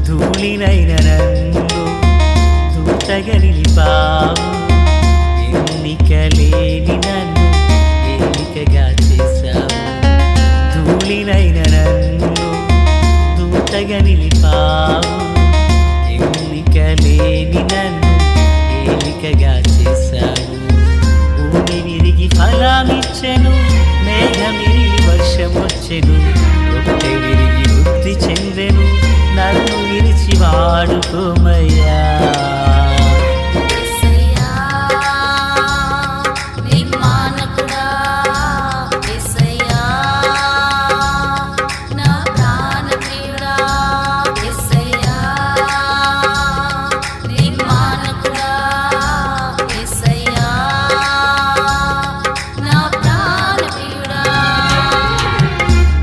ధూళినైన నన్ను దూతగా నిలిపావు. ఎన్నికలేని నన్ను ఏలికగా చేశావు. ధూళినైన నన్ను దూతగా నిలిపావు. ఎన్నికలేని నన్ను ఏలికగా చేశావు. భూమి విరిగి ఫలమిచ్చెను, మేఘమిరిగి వర్షమొచ్చెను. రొట్టె విరిగి వృద్ధి చెందెను, నన్ను విరిచి వాడుకోమయ్యా.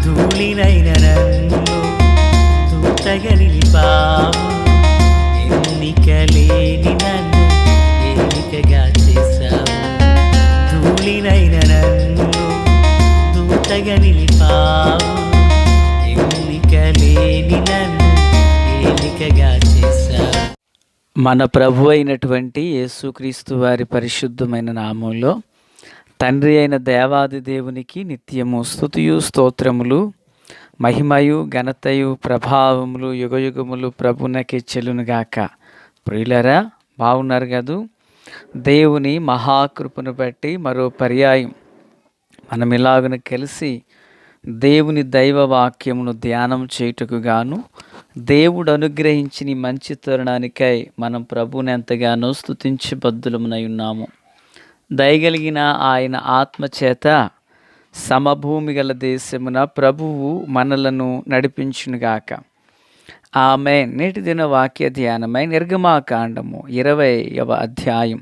ధూళినైన నన్ను దూతగా నిలిపావు. ఎన్నికలేని నన్ను ఏలికగా చేశావు. ధూళినైన నన్ను దూతగా నిలిపావు. ఎన్నికలేని నన్ను ఏలికగా చేశావు. మన ప్రభు అయినటువంటి యేసుక్రీస్తు వారి పరిశుద్ధమైన నామంలో తండ్రి అయిన దేవాది దేవునికి నిత్యము స్తుతియు స్తోత్రములు, మహిమయు ఘనతయు ప్రభావములు యుగయుగములు ప్రభునకే చెల్లునుగాక. ప్రియులరా, బాగున్నారు కదూ? దేవుని మహాకృపను బట్టి మరో పర్యాయం మనం ఇలాగున కలిసి దేవుని దైవ వాక్యమును ధ్యానం చేయుటకు గాను దేవుడు అనుగ్రహించిన మంచి తరుణానికై మనం ప్రభువుని ఎంతగానో స్తుతించి బద్దులమునై ఉన్నాము. దయగలిగిన ఆయన ఆత్మచేత సమభూమి గల దేశమున ప్రభువు మనలను నడిపించునుగాక. ఆమేన్. నేటి దిన వాక్య ధ్యానమై నిర్గమాకాండము 20వ అధ్యాయం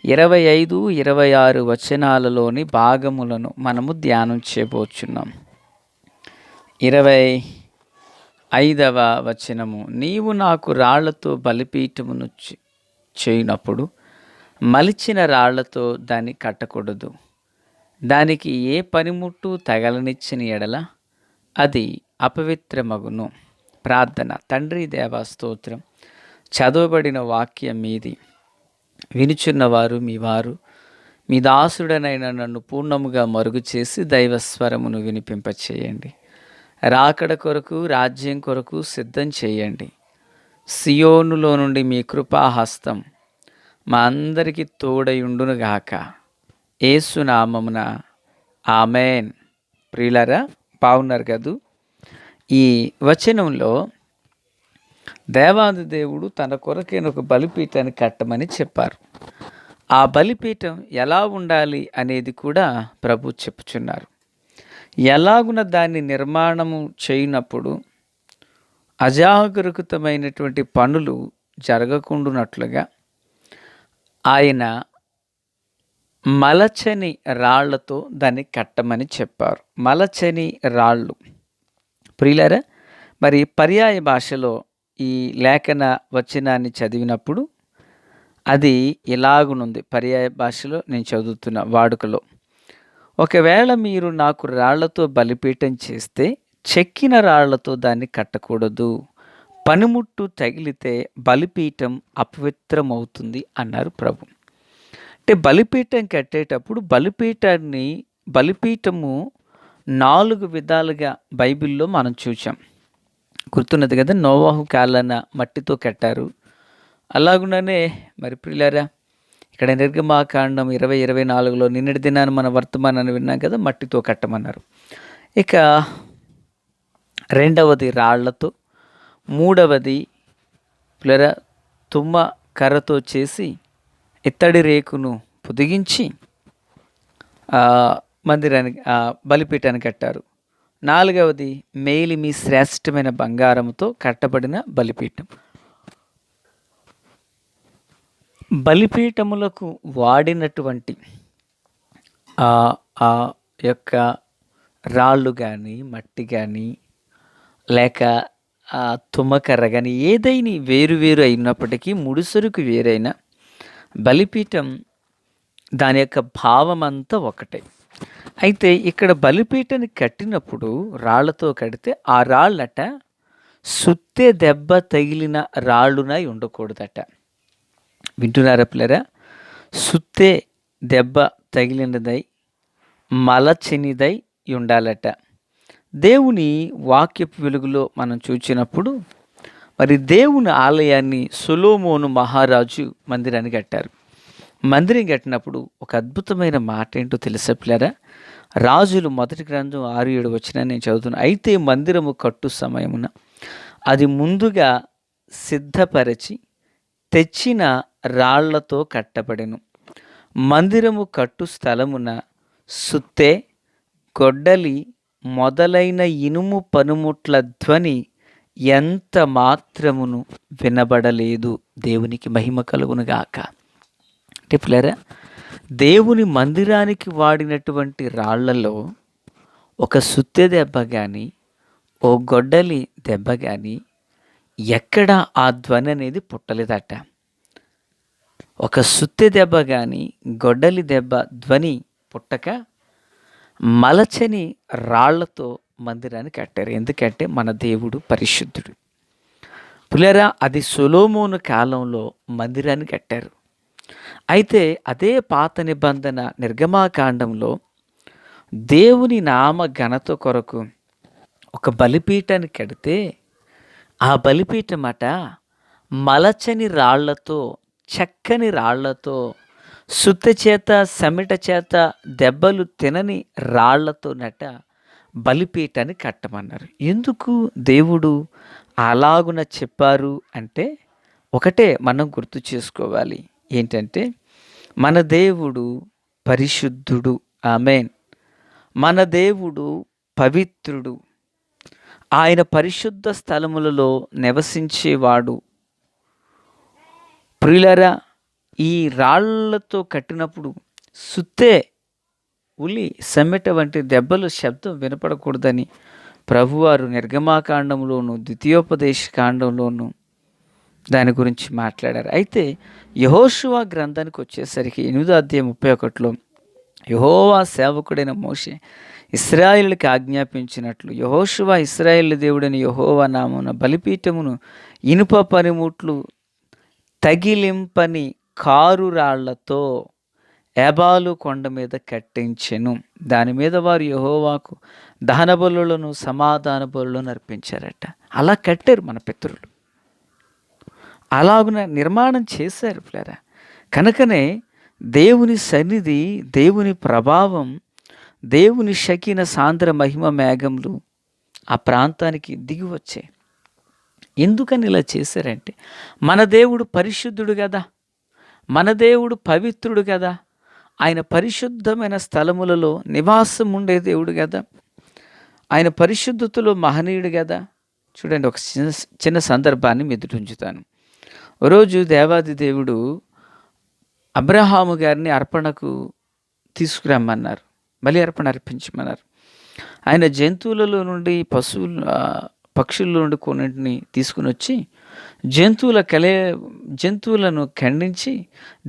25, 26 వచనాలలోని భాగములను మనము ధ్యానం చేయబోచున్నాం. 25వ వచనము, నీవు నాకు రాళ్లతో బలిపీఠమును చేయునప్పుడు మలిచిన రాళ్లతో దాన్ని కట్టకూడదు. దానికి ఏ పనిముట్టు తగలనిచ్చిన ఎడల అది అపవిత్రమగును. ప్రార్థన. తండ్రి దేవా స్తోత్రం. చదవబడిన వాక్యం మీది, వినుచున్నవారు మీ వారు, మీ దాసుడనైన నన్ను పూర్ణముగా మరుగు చేసి దైవస్వరమును వినిపింపచేయండి. రాకడ కొరకు, రాజ్యం కొరకు సిద్ధం చేయండి. సియోనులో నుండి మీ కృపాహస్తం మా అందరికీ తోడయుండునుగాక. యేసునామమున ఆమేన్. ప్రియులారా, బాగున్నారు కదూ? ఈ వచనంలో దేవాది దేవుడు తన కొరకైన ఒక బలిపీఠాన్ని కట్టమని చెప్పారు. ఆ బలిపీఠం ఎలా ఉండాలి అనేది కూడా ప్రభు చెప్పుచున్నారు. ఎలాగున దాన్ని నిర్మాణము చేయనప్పుడు అజాగరూకతమైనటువంటి పనులు జరగకుండానట్లుగా ఆయన మలచని రాళ్లతో దాన్ని కట్టమని చెప్పారు. మలచని రాళ్ళు. ప్రియులారా, మరి పర్యాయ భాషలో ఈ లేఖన వచనాన్ని చదివినప్పుడు అది ఇలాగునుంది. పర్యాయ భాషలో నేను చదువుతున్న వాడుకలో, ఒకవేళ మీరు నాకు రాళ్లతో బలిపీఠం చేస్తే చెక్కిన రాళ్లతో దాన్ని కట్టకూడదు. పనిముట్టు తగిలితే బలిపీఠం అపవిత్రమవుతుంది అన్నారు ప్రభు. అంటే బలిపీఠం కట్టేటప్పుడు బలిపీఠము 4 విధాలుగా బైబిల్లో మనం చూసాం. గుర్తున్నది కదా, నోవాహు కాలాన మట్టితో కట్టారు. అలాగుననే మరి ప్రియులారా, ఇక్కడ నిర్గమాకాండం 20-24లో నిన్నటి దినాన్ని మన వర్తమానాన్ని విన్నాం కదా, మట్టితో కట్టమన్నారు. ఇక రెండవది రాళ్లతో, మూడవది ప్లర తుమ్మ కర్రతో చేసి ఇత్తడి రేకును పొదిగించి మందిరానికి బలిపీఠాన్ని కట్టారు. నాలుగవది మేలిమి శ్రేష్టమైన బంగారంతో కట్టబడిన బలిపీఠం. బలిపీఠములకు వాడినటువంటి ఆ యొక్క రాళ్ళు కానీ, మట్టి కానీ, లేక తుమ్మకర్ర కానీ ఏదైనా వేరు అయినప్పటికీ ముడిసరుకు వేరైనా బలిపీఠం దాని యొక్క భావం అంతా ఒకటే. అయితే ఇక్కడ బలిపీఠాన్ని కట్టినప్పుడు రాళ్లతో కడితే ఆ రాళ్ళట సుత్తె దెబ్బ తగిలిన రాళ్ళునై ఉండకూడదట. వింటున్నారా పిల్లరా? సుత్తె దెబ్బ తగిలినదై మలచనిదై ఉండాలట. దేవుని వాక్యపు వెలుగులో మనం చూచినప్పుడు మరి దేవుని ఆలయాన్ని సొలొమోను మహారాజు మందిరాన్ని కట్టారు. మందిరం కట్టినప్పుడు ఒక అద్భుతమైన మాట ఏంటో తెలుసా పిల్లరా? రాజులు 1 గ్రంథం 6-7 వచనాన్ని నేను చదువుతున్నాను. అయితే మందిరము కట్టు సమయమున అది ముందుగా సిద్ధపరచి తెచ్చిన రాళ్లతో కట్టబడెను. మందిరము కట్టు స్థలమున సుత్తె, గొడ్డలి మొదలైన ఇనుము పనిముట్ల ధ్వని ఎంత మాత్రమును వినబడలేదు. దేవునికి మహిమ కలుగునుగాక. అంటే పిల్లరా, దేవుని మందిరానికి వాడినటువంటి రాళ్లలో ఒక సుత్తె దెబ్బ కానీ, ఓ గొడ్డలి దెబ్బ కానీ ఎక్కడ ఆ ధ్వని అనేది పుట్టలేదట. ఒక సుత్తె దెబ్బ కానీ, గొడ్డలి దెబ్బ ధ్వని పుట్టక మలచని రాళ్లతో మందిరాన్ని కట్టారు. ఎందుకంటే మన దేవుడు పరిశుద్ధుడు. పిల్లరా, అది సొలొమోను కాలంలో మందిరాన్ని కట్టారు. అయితే అదే పాత నిబంధన నిర్గమాకాండంలో దేవుని నామ ఘనత కొరకు ఒక బలిపీఠాన్ని కడితే ఆ బలిపీఠం అట మలచని రాళ్లతో, చక్కని రాళ్లతో, సుత్తె చేత సెమిట చేత దెబ్బలు తినని రాళ్లతోనట బలిపీఠాన్ని కట్టమన్నారు. ఎందుకు దేవుడు అలాగున చెప్పారు అంటే ఒకటే మనం గుర్తు చేసుకోవాలి. ఏంటంటే మన దేవుడు పరిశుద్ధుడు. ఆమేన్. మన దేవుడు పవిత్రుడు. ఆయన పరిశుద్ధ స్థలములలో నివసించేవాడు. ప్రియులారా, ఈ రాళ్లతో కట్టినప్పుడు సుత్తె, ఉలి, సెమ్మెట వంటి దెబ్బలు శబ్దం వినపడకూడదని ప్రభువారు నిర్గమాకాండంలోను ద్వితీయోపదేశ కాండంలోను దాని గురించి మాట్లాడారు. అయితే యెహోషువ గ్రంథానికి వచ్చేసరికి 8వ అధ్యాయం 31లో యెహోవా సేవకుడైన మోషే ఇశ్రాయేలుకి ఆజ్ఞాపించినట్లు యెహోషువ ఇశ్రాయేలు దేవుడైన యెహోవా నామమున బలిపీఠమును ఇనుప పనిముట్లు తగిలింపని కారు రాళ్లతో ఏబాలు కొండ మీద కట్టించెను. దాని మీద వారు యెహోవాకు దహన బలులను సమాధాన బలులను అర్పించారట. అలా కట్టారు మన పితరులు. అలాగున నిర్మాణం చేశారు పిల్లరా. కనుకనే దేవుని సన్నిధి, దేవుని ప్రభావం, దేవుని షకీన సాంద్ర మహిమ మేఘములు ఆ ప్రాంతానికి దిగి వచ్చాయి. ఎందుకని ఇలా చేశారంటే మన దేవుడు పరిశుద్ధుడు కదా, మన దేవుడు పవిత్రుడు కదా, ఆయన పరిశుద్ధమైన స్థలములలో నివాసం ఉండే దేవుడు కదా, ఆయన పరిశుద్ధతలో మహనీయుడు కదా. చూడండి, ఒక చిన్న సందర్భాన్ని మెదుట ఉంచుతాను. రోజు దేవాది దేవుడు అబ్రహాము గారిని అర్పణకు తీసుకురమ్మన్నారు, బలి అర్పణ అర్పించమన్నారు. ఆయన జంతువులలో నుండి పక్షుల్లో నుండి కొన్నింటిని తీసుకుని వచ్చి జంతువులను ఖండించి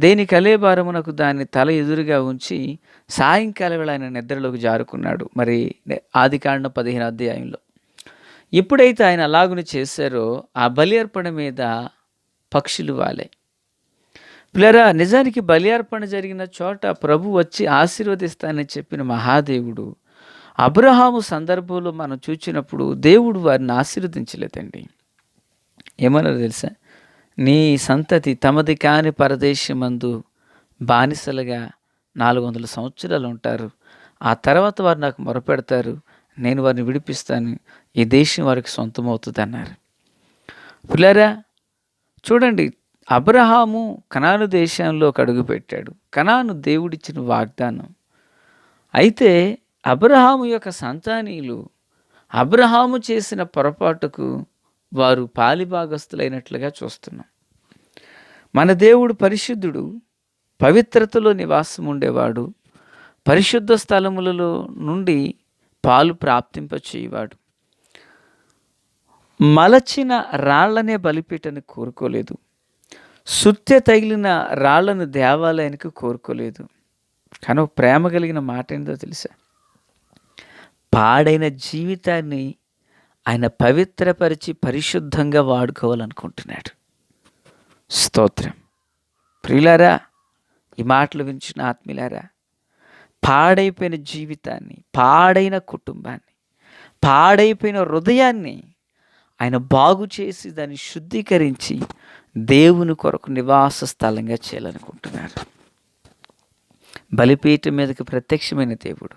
దేని కలేబారమునకు దాన్ని తల ఎదురుగా ఉంచి సాయంకాల వేళ ఆయన నిద్రలోకి జారుకున్నాడు. మరి ఆదికాండం 15వ అధ్యాయంలో ఎప్పుడైతే ఆయన అలాగుని చేశారో ఆ బలి అర్పణ మీద పక్షులు వాలే. పిల్లరా, నిజానికి బలి అర్పణ జరిగిన చోట ప్రభు వచ్చి ఆశీర్వదిస్తానని చెప్పిన మహాదేవుడు అబ్రహాము సందర్భంలో మనం చూచినప్పుడు దేవుడు వారిని ఆశీర్వదించలేదండి. ఏమన్నారు తెలుసా? నీ సంతతి తమది కాని పరదేశమందు బానిసలుగా 400 సంవత్సరాలు ఉంటారు. ఆ తర్వాత వారు నాకు మొరపెడతారు, నేను వారిని విడిపిస్తాను, ఈ దేశం వారికి సొంతమవుతుంది అన్నారు. పిల్లరా, చూడండి, అబ్రహాము కనాను దేశంలోకి అడుగుపెట్టాడు. కనాను దేవుడిచ్చిన వాగ్దానం. అయితే అబ్రహాము యొక్క సంతానీయులు అబ్రహాము చేసిన పొరపాటుకు వారు పాలిభాగస్తులైనట్లుగా చూస్తున్నాం. మన దేవుడు పరిశుద్ధుడు, పవిత్రతలో నివాసం ఉండేవాడు, పరిశుద్ధ స్థలములలో నుండి పాలు ప్రాప్తింపచేయవాడు. మలచిన రాళ్లనే బలిపీఠాన్ని కోరుకోలేదు, సుత్తె తగిలిన రాళ్లను దేవాలయానికి కోరుకోలేదు. కానీ ప్రేమ కలిగిన మాట ఏంటో తెలుసా? పాడైన జీవితాన్ని ఆయన పవిత్రపరిచి పరిశుద్ధంగా వాడుకోవాలనుకుంటున్నాడు. స్తోత్రం. ప్రియులారా, ఈ మాటలు వించిన ఆత్మీయులారా, పాడైపోయిన జీవితాన్ని, పాడైన కుటుంబాన్ని, పాడైపోయిన హృదయాన్ని ఆయన బాగు చేసి దాన్ని శుద్ధీకరించి దేవుని కొరకు నివాస స్థలంగా చేయాలనుకుంటున్నారు. బలిపీఠం మీదకి ప్రత్యక్షమైన దేవుడు,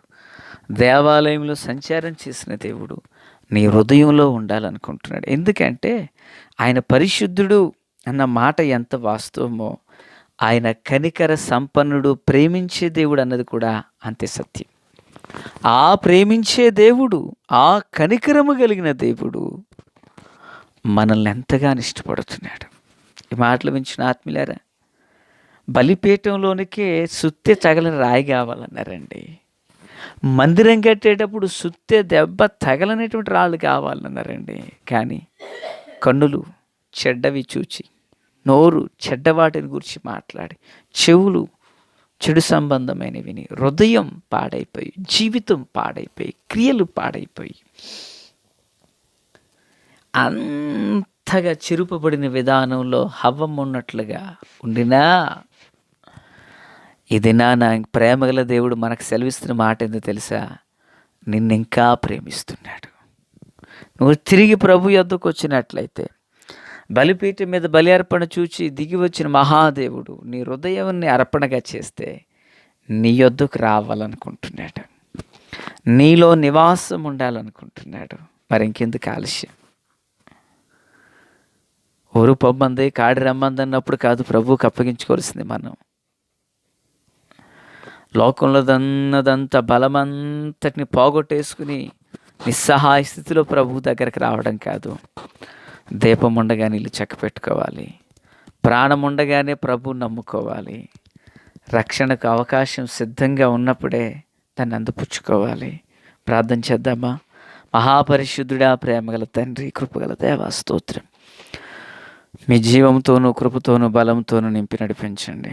దేవాలయంలో సంచారం చేసిన దేవుడు నీ హృదయంలో ఉండాలనుకుంటున్నాడు. ఎందుకంటే ఆయన పరిశుద్ధుడు అన్న మాట ఎంత వాస్తవమో, ఆయన కనికర సంపన్నుడు, ప్రేమించే దేవుడు అన్నది కూడా అంతే సత్యం. ఆ ప్రేమించే దేవుడు, ఆ కనికరము కలిగిన దేవుడు మనల్ని ఎంతగానో ఇష్టపడుతున్నాడు. ఈ మాటలు వించిన ఆత్మీయులారా, బలిపీఠంలోనికే సుత్తె తగలని రాయి కావాలన్నారండి. మందిరం కట్టేటప్పుడు సుత్తె దెబ్బ తగలనేటువంటి రాళ్ళు కావాలన్నారండి. కానీ కన్నులు చెడ్డవి చూచి, నోరు చెడ్డవాటిని గురించి మాట్లాడి, చెవులు చెడు సంబంధమైనవి విని, హృదయం పాడైపోయి, జీవితం పాడైపోయి, క్రియలు పాడైపోయి, అంతగా చెరుపబడిన విధానంలో హవ్వం ఉన్నట్లుగా ఉండినా, ఇది నా ప్రేమగల దేవుడు మనకు సెలవిస్తున్న మాట ఏందో తెలుసా? నిన్నింకా ప్రేమిస్తున్నాడు. నువ్వు తిరిగి ప్రభు యొద్దకు వచ్చినట్లయితే, బలిపీఠం మీద బలి అర్పణ చూచి దిగి వచ్చిన మహాదేవుడు నీ హృదయాన్ని అర్పణగా చేస్తే నీ యొద్దకు రావాలనుకుంటున్నాడు. నీలో నివాసం ఉండాలనుకుంటున్నాడు. మరి ఇంకెందుకు ఆలస్యం? ఊరు పొమ్మంది, కాడి రమ్మంది అన్నప్పుడు కాదు ప్రభువుకి అప్పగించుకోవాల్సింది మనం. లోకంలో దన్నదంతా బలమంతటిని పోగొట్టేసుకుని నిస్సహాయ స్థితిలో ప్రభు దగ్గరికి రావడం కాదు. దీపం ఉండగానే ఇల్లు చక్క పెట్టుకోవాలి. ప్రాణం ఉండగానే ప్రభువు నమ్ముకోవాలి. రక్షణకు అవకాశం సిద్ధంగా ఉన్నప్పుడే దాన్ని అందిపుచ్చుకోవాలి. ప్రార్థన చేద్దామా? మహాపరిశుద్ధుడా, ప్రేమగల తండ్రి, కృపగల దేవా, స్తోత్రం. మీ జీవంతోనూ కృపతోనూ బలంతోనూ నింపి నడిపించండి.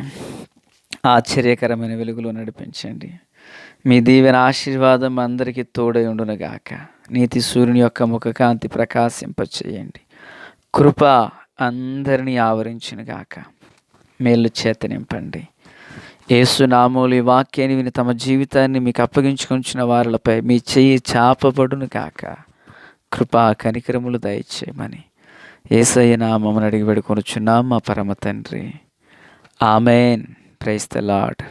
ఆశ్చర్యకరమైన వెలుగులో నడిపించండి. మీ దీవెన ఆశీర్వాదం అందరికీ తోడై ఉండునుగాక. నీతి సూర్యుని యొక్క ముఖ కాంతి ప్రకాశింపచేయండి. కృప అందరినీ ఆవరించునుగాక. మేలు చేత నింపండి. యేసు నామములో ఈ వాక్యాన్ని విని తమ జీవితాన్ని మీకు అప్పగించుకొంచిన వారిపై మీ చెయ్యి చాపబడునుగాక. కృపా కనికరములు దయచేయమని యేసయ్య నామమున అడిగి వేడుకొనుచున్నాం మా పరమ తండ్రి. ఆమెన్. Praise the lord.